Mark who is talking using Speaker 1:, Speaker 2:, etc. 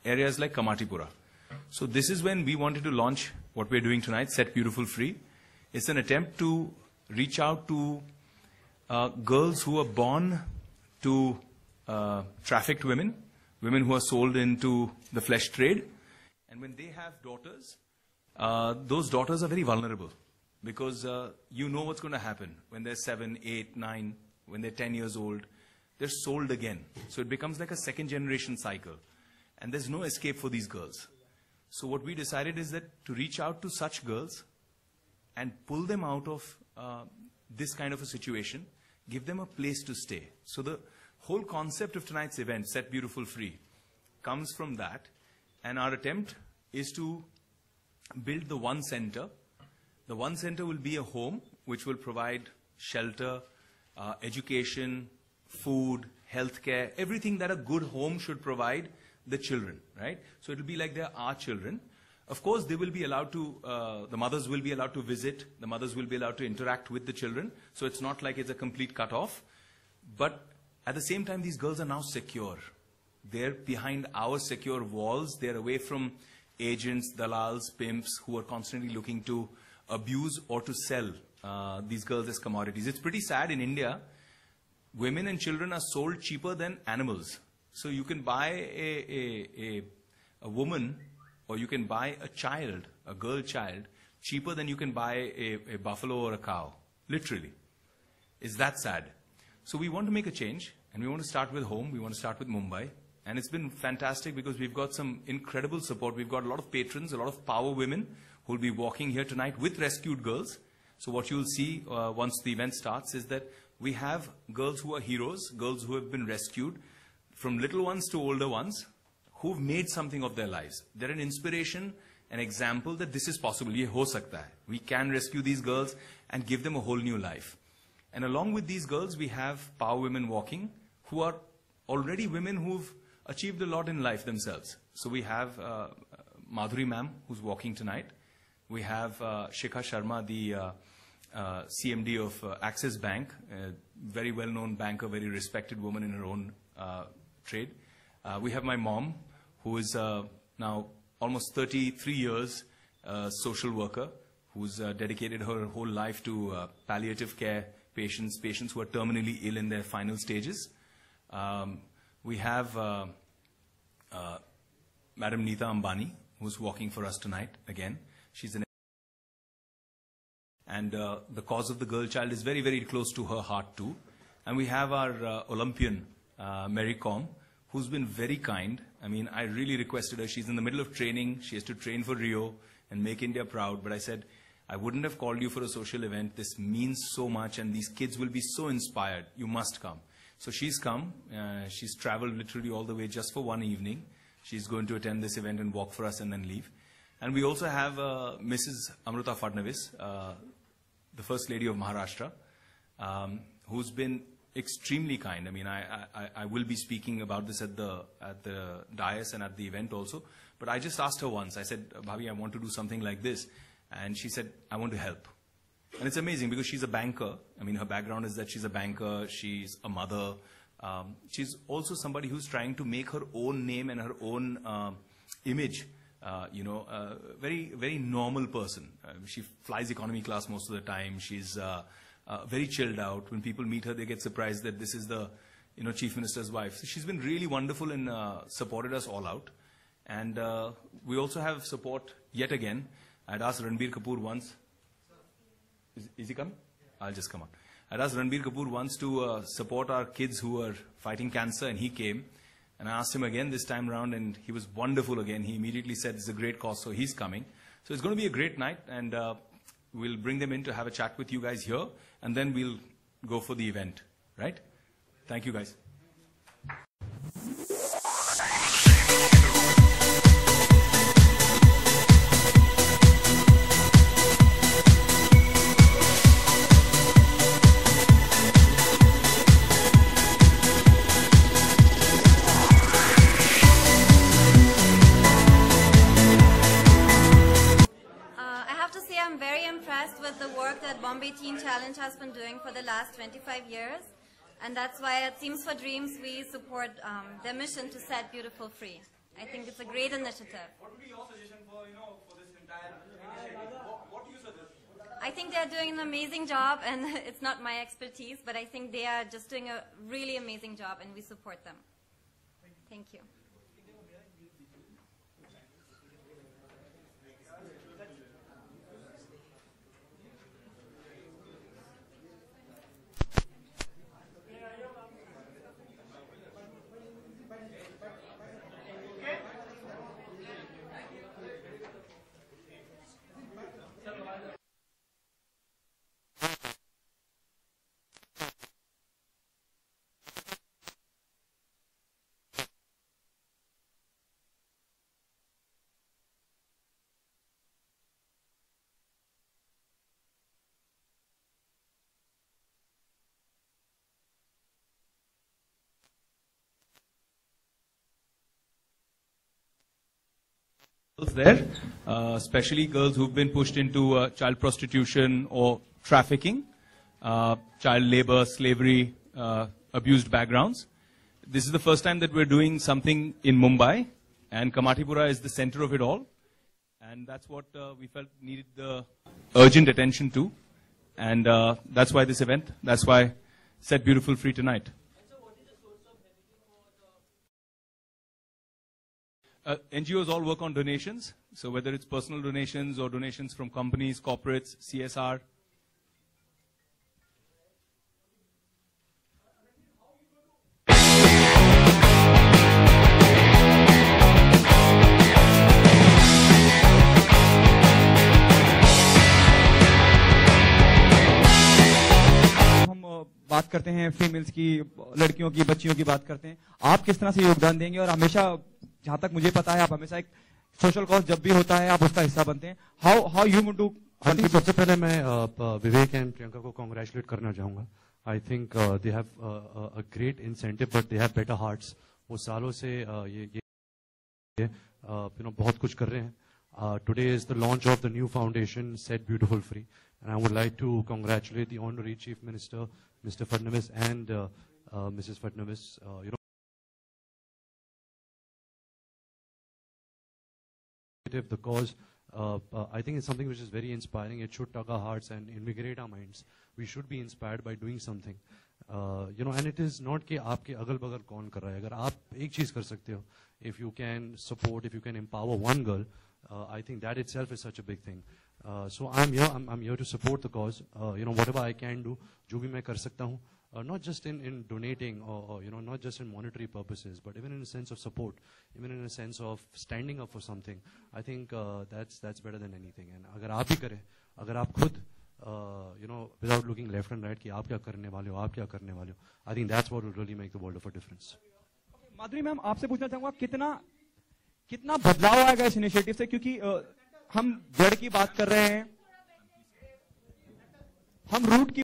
Speaker 1: areas like Kamatipura. So this is when we wanted to launch what we're doing tonight, Set Beautiful Free. It's an attempt to reach out to girls who are born to trafficked women, women who are sold into the flesh trade. And when they have daughters, those daughters are very vulnerable because you know what's going to happen when they're 7, 8, 9, when they're 10 years old. They're sold again. So it becomes like a second generation cycle. And there's no escape for these girls. So what we decided is that to reach out to such girls and pull them out of this kind of a situation, give them a place to stay. So the whole concept of tonight's event, Set Beautiful Free, comes from that. And our attempt is to build the one center. The one center will be a home which will provide shelter, education, food, healthcare, everything that a good home should provide the children, right? So it will be like they are our children. Of course, they will be allowed to, the mothers will be allowed to visit, the mothers will be allowed to interact with the children. So it's not like it's a complete cut-off. But at the same time, these girls are now secure. They're behind our secure walls. They're away from agents, dalals, pimps who are constantly looking to abuse or to sell these girls as commodities. It's pretty sad in India. Women and children are sold cheaper than animals. So you can buy a woman or you can buy a child, a girl child, cheaper than you can buy a buffalo or a cow. Literally. It's that sad. So we want to make a change and we want to start with home. We want to start with Mumbai. And it's been fantastic because we've got some incredible support. We've got a lot of patrons, a lot of power women who will be walking here tonight with rescued girls. So what you'll see once the event starts is that we have girls who are heroes, girls who have been rescued, from little ones to older ones, who've made something of their lives. They're an inspiration, an example that this is possible. Ye ho sakta hai. We can rescue these girls and give them a whole new life. And along with these girls, we have power women walking, who are already women who've achieved a lot in life themselves. So we have Madhuri ma'am, who's walking tonight. We have Shikha Sharma, the CMD of Axis Bank, a very well-known banker, very respected woman in her own trade. We have my mom, who is now almost 33 years social worker, who's dedicated her whole life to palliative care patients, patients who are terminally ill in their final stages. We have Madam Neeta Ambani, who's walking for us tonight again. She's an and the cause of the girl child is very, very close to her heart too. And we have our Olympian, Mary Com, who's been very kind. I mean, I really requested her. She's in the middle of training. She has to train for Rio and make India proud. But I said, I wouldn't have called you for a social event. This means so much and these kids will be so inspired. You must come. So she's come. She's traveled literally all the way just for one evening. She's going to attend this event and walk for us and then leave. And we also have Mrs. Amruta Fadnavis, the First Lady of Maharashtra, who's been extremely kind. I mean, I will be speaking about this at the dais and at the event also. But I just asked her once. I said, Bhavi, I want to do something like this. And she said, I want to help. And it's amazing because she's a banker. I mean, her background is that she's a banker. She's a mother. She's also somebody who's trying to make her own name and her own image. You know, very, very normal person. She flies economy class most of the time. She's very chilled out. When people meet her, they get surprised that this is the, you know, Chief Minister's wife. So she's been really wonderful and supported us all out. And we also have support yet again. I'd asked Ranbir Kapoor once. Is he coming? I'll just come on. I'd asked Ranbir Kapoor once to support our kids who are fighting cancer, and he came. And I asked him again this time around, and he was wonderful again. He immediately said, it's a great cause, so he's coming. So it's going to be a great night, and we'll bring them in to have a chat with you guys here, and then we'll go for the event, right? Thank you, guys.
Speaker 2: With the work that Bombay Teen Challenge has been doing for the last 25 years. And that's why at Teams for Dreams we support their mission to set beautiful free. I think it's a great initiative.
Speaker 1: What would be your suggestion for this entire initiative? What do you suggest?
Speaker 2: I think they're doing an amazing job, and it's not my expertise, but I think they are just doing a really amazing job, and we support them. Thank you.
Speaker 1: Girls there, especially girls who've been pushed into child prostitution or trafficking, child labor, slavery, abused backgrounds. This is the first time that we're doing something in Mumbai, and Kamathipura is the center of it all. And that's what we felt needed the urgent attention to. And that's why this event, that's why Set Beautiful Free tonight. NGOs all work on donations, so whether it's personal donations or donations from companies, corporates, CSR.
Speaker 3: बात करते हैं females की, लड़कियों की, बच्चियों की बात करते हैं, आप किस तरह से योगदान देंगे? और हमेशा, जहां तक मुझे पता है, आप हमेशा एक सोशल कॉज जब भी होता है आप उसका हिस्सा बनते हैं. How you want to?
Speaker 4: सबसे पहले मैं विवेक एंड प्रियंका को कांग्रेचुलेट करना चाहूंगा. I think they have a great incentive but they have better hearts. वो सालों से ये बहुत कुछ कर रहे हैं. Today is the launch of the new foundation, Set Beautiful Free, and I would like to congratulate the Honorary Chief Minister, Mr. Fadnavis, and Mrs. Fadnavis. The cause, I think it's something which is very inspiring. It should tug our hearts and invigorate our minds. We should be inspired by doing something. And it is not कि आपके अगल-बगल कौन कर रहा है. अगर आप एक चीज कर सकते हो, if you can support, if you can empower one girl, I think that itself is such a big thing. So I'm here to support the cause. Whatever I can do, जो भी मैं कर सकता हूँ, not just in donating or not just in monetary purposes, but even in a sense of support, even in a sense of standing up for something. I think that's better than anything. And अगर आप भी करें, अगर आप खुद without looking left and right कि आप क्या करने वाले हो, आप क्या करने वाले हो, I think that's what will really make the world of a difference.
Speaker 3: Madhuri ma'am, आपसे पूछना चाहूंगा कितना बदलाव आएगा इस इनिशिएटिव से? क्योंकि हम जड़ की बात कर रहे हैं, हम रूट की